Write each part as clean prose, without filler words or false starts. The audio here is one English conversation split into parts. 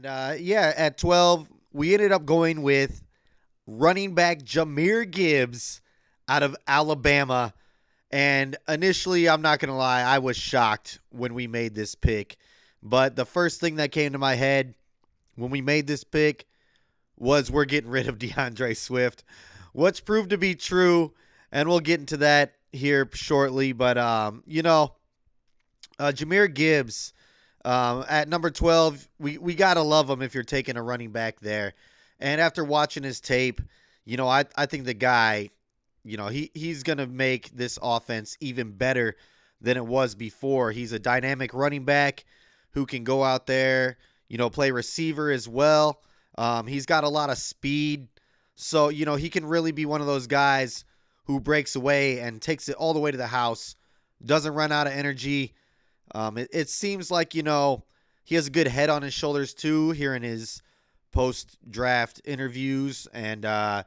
And yeah, at 12, we ended up going with running back Jahmyr Gibbs out of Alabama. And initially, I'm not going to lie, I was shocked when we made this pick. But the first thing that came to my head when we made this pick was we're getting rid of DeAndre Swift, which proved to be true. And we'll get into that here shortly. But, Jahmyr Gibbs at number 12, we got to love him if you're taking a running back there. And after watching his tape, I think the guy, he's going to make this offense even better than it was before. He's a dynamic running back who can go out there, play receiver as well. He's got a lot of speed. So, he can really be one of those guys who breaks away and takes it all the way to the house, doesn't run out of energy. It seems like, he has a good head on his shoulders too here in his post-draft interviews. And I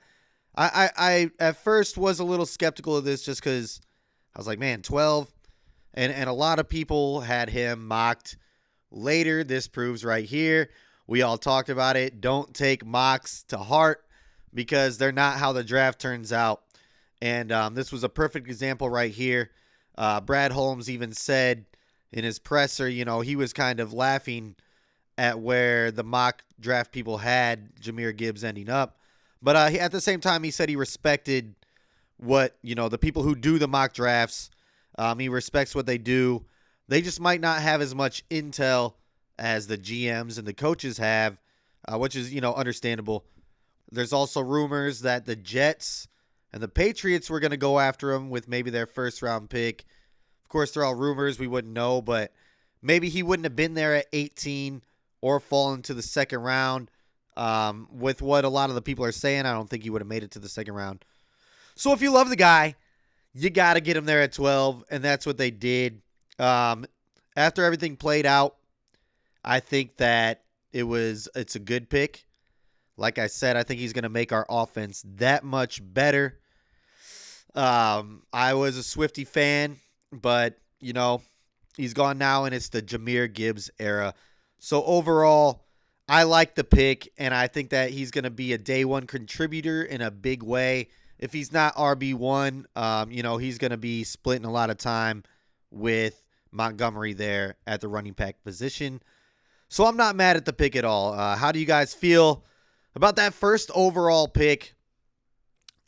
at first was a little skeptical of this just because I was like, man, 12. And a lot of people had him mocked later. This proves right here. We all talked about it. Don't take mocks to heart because they're not how the draft turns out. And this was a perfect example right here. Brad Holmes even said in his presser, he was kind of laughing at where the mock draft people had Jahmyr Gibbs ending up. But at the same time, he said he respected what, the people who do the mock drafts. He respects what they do. They just might not have as much intel as the GMs and the coaches have, which is, understandable. There's also rumors that the Jets and the Patriots were going to go after him with maybe their first round pick. Of course, they're all rumors. We wouldn't know, but maybe he wouldn't have been there at 18 or fallen to the second round. With what a lot of the people are saying, I don't think he would have made it to the second round. So if you love the guy, you got to get him there at 12, and that's what they did. After everything played out, I think that it's a good pick. Like I said, I think he's going to make our offense that much better. I was a Swiftie fan, but, he's gone now, and it's the Jahmyr Gibbs era. So overall, I like the pick, and I think that he's going to be a day one contributor in a big way. If he's not RB1, he's going to be splitting a lot of time with Montgomery there at the running back position. So I'm not mad at the pick at all. How do you guys feel about that first overall pick?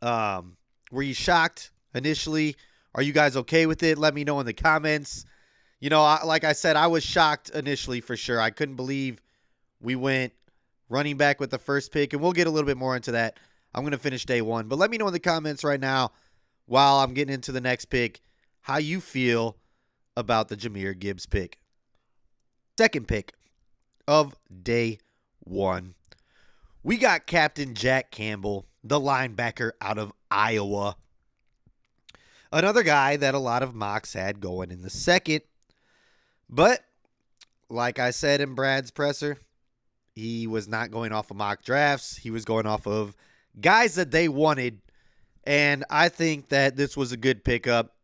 Were you shocked initially? Are you guys okay with it? Let me know in the comments. Like I said, I was shocked initially for sure. I couldn't believe we went running back with the first pick, and we'll get a little bit more into that. I'm going to finish day one. But let me know in the comments right now while I'm getting into the next pick how you feel about the Jahmyr Gibbs pick. Second pick of day one. We got Captain Jack Campbell, the linebacker out of Iowa. Another guy that a lot of mocks had going in the second. But, like I said in Brad's presser, he was not going off of mock drafts. He was going off of guys that they wanted. And I think that this was a good pickup,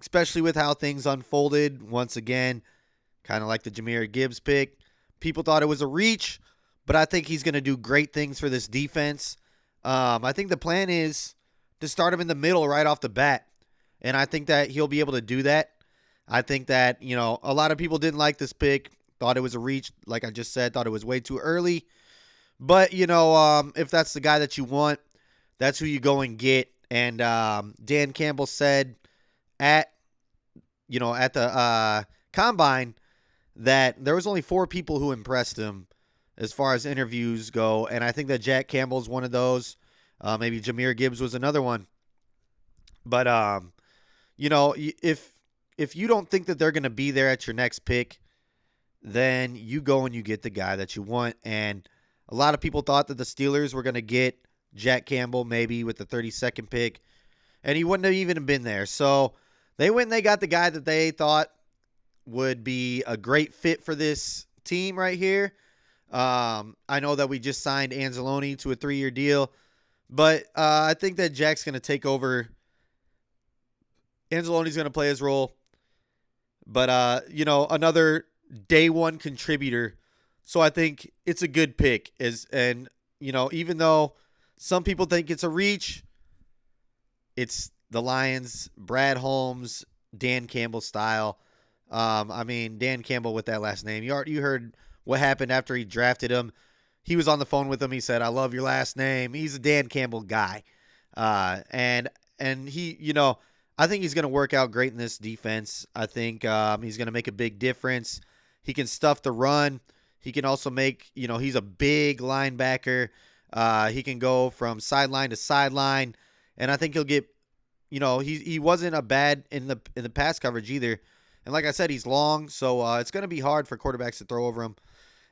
especially with how things unfolded. Once again, kind of like the Jahmyr Gibbs pick. People thought it was a reach, but I think he's going to do great things for this defense. I think the plan is to start him in the middle right off the bat. And I think that he'll be able to do that. I think that, a lot of people didn't like this pick, thought it was a reach, like I just said, thought it was way too early. But, if that's the guy that you want, that's who you go and get. And Dan Campbell said at the combine that there was only 4 people who impressed him as far as interviews go. And I think that Jack Campbell's one of those. Maybe Jahmyr Gibbs was another one. But, if you don't think that they're going to be there at your next pick, then you go and you get the guy that you want. And a lot of people thought that the Steelers were going to get Jack Campbell maybe with the 32nd pick, and he wouldn't have even been there. So they went and they got the guy that they thought would be a great fit for this team right here. I know that we just signed Anzalone to a 3-year deal, but I think that Jack's going to take over. Anzalone's going to play his role. But, another day one contributor So I think it's a good pick. And even though some people think it's a reach, it's the Lions, Brad Holmes, Dan Campbell style. I mean, Dan Campbell with that last name. You heard what happened after he drafted him. He was on the phone with him. He said, "I love your last name." He's a Dan Campbell guy, and he, I think he's going to work out great in this defense. I think he's going to make a big difference. He can stuff the run. He can also make, he's a big linebacker. He can go from sideline to sideline, and I think he'll get, he wasn't a bad in the pass coverage either. And like I said, he's long, so it's going to be hard for quarterbacks to throw over him.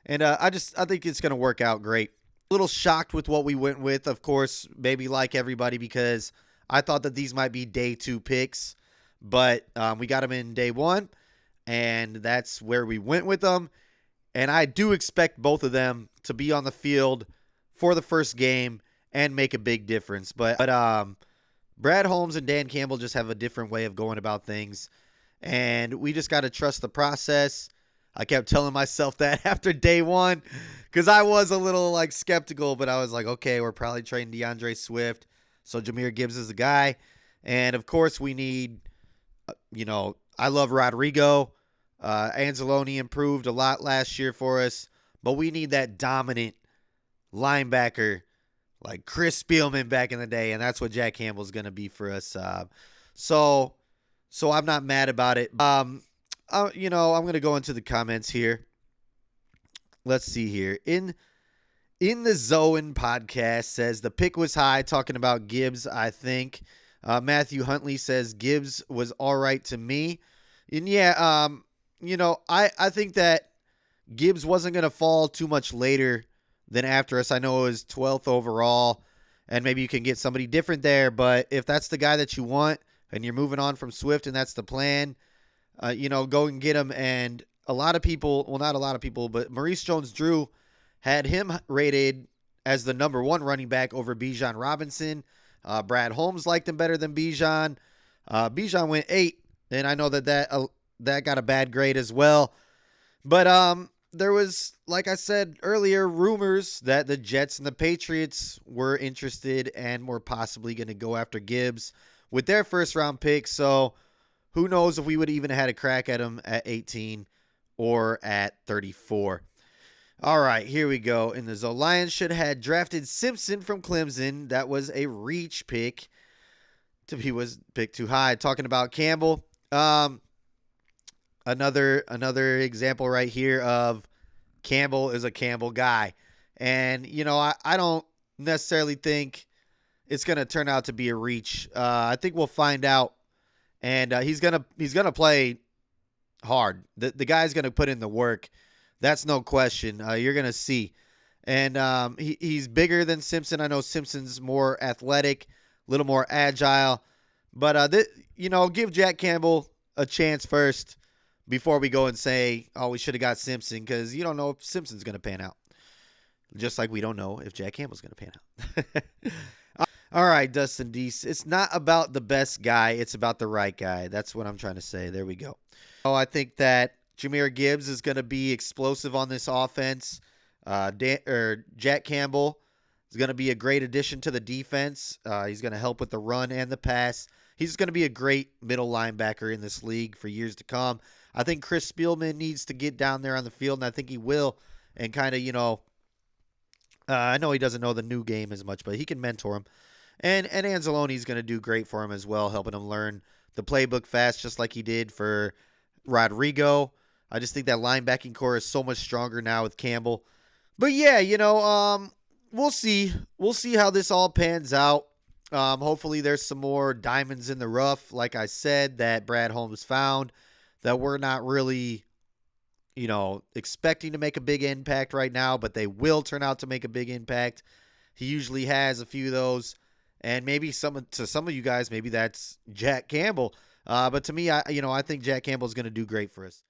And I think it's going to work out great. A little shocked with what we went with, of course, maybe like everybody, because I thought that these might be day 2 picks, but we got them in day 1, and that's where we went with them. And I do expect both of them to be on the field for the first game and make a big difference. But Brad Holmes and Dan Campbell just have a different way of going about things, and we just got to trust the process. I kept telling myself that after day 1 because I was a little skeptical, but I was like, okay, we're probably trading DeAndre Swift, so Jahmyr Gibbs is the guy. And, of course, we need, I love Rodrigo. Anzalone improved a lot last year for us, but we need that dominant linebacker like Chris Spielman back in the day, and that's what Jack Campbell's going to be for us. So I'm not mad about it. I'm going to go into the comments here. Let's see here. In the Zoan podcast says the pick was high, talking about Gibbs, I think. Matthew Huntley says Gibbs was all right to me. And yeah, I think that Gibbs wasn't going to fall too much later than after us. I know it was 12th overall, and maybe you can get somebody different there. But if that's the guy that you want and you're moving on from Swift and that's the plan, go and get him. And a lot of people, well, not a lot of people, but Maurice Jones-Drew had him rated as the number 1 running back over Bijan Robinson. Brad Holmes liked him better than Bijan. Bijan went 8, and I know that got a bad grade as well. But there was, like I said earlier, rumors that the Jets and the Patriots were interested and were possibly going to go after Gibbs with their first-round pick. So who knows if we would even have had a crack at him at 18 or at 34. All right, here we go. In the zone, Lions should have drafted Simpson from Clemson. That was a reach pick. He was picked too high. Talking about Campbell. Another example right here of Campbell is a Campbell guy. And, I don't necessarily think it's going to turn out to be a reach. I think we'll find out. And he's gonna play hard. The guy's going to put in the work. That's no question. You're going to see. And he's bigger than Simpson. I know Simpson's more athletic, a little more agile. But, give Jack Campbell a chance first before we go and say, oh, we should have got Simpson, because you don't know if Simpson's going to pan out. Just like we don't know if Jack Campbell's going to pan out. All right, Dustin Deese. It's not about the best guy. It's about the right guy. That's what I'm trying to say. There we go. Oh, I think that Jahmyr Gibbs is going to be explosive on this offense. Jack Campbell is going to be a great addition to the defense. He's going to help with the run and the pass. He's going to be a great middle linebacker in this league for years to come. I think Chris Spielman needs to get down there on the field, and I think he will. And kind of, I know he doesn't know the new game as much, but he can mentor him. And Anzalone's going to do great for him as well, helping him learn the playbook fast, just like he did for Rodrigo. I just think that linebacking core is so much stronger now with Campbell. But yeah, we'll see. We'll see how this all pans out. Hopefully there's some more diamonds in the rough, like I said, that Brad Holmes found, that we're not really, expecting to make a big impact right now, but they will turn out to make a big impact. He usually has a few of those. And maybe to some of you guys, maybe that's Jack Campbell. But to me, I think Jack Campbell is going to do great for us.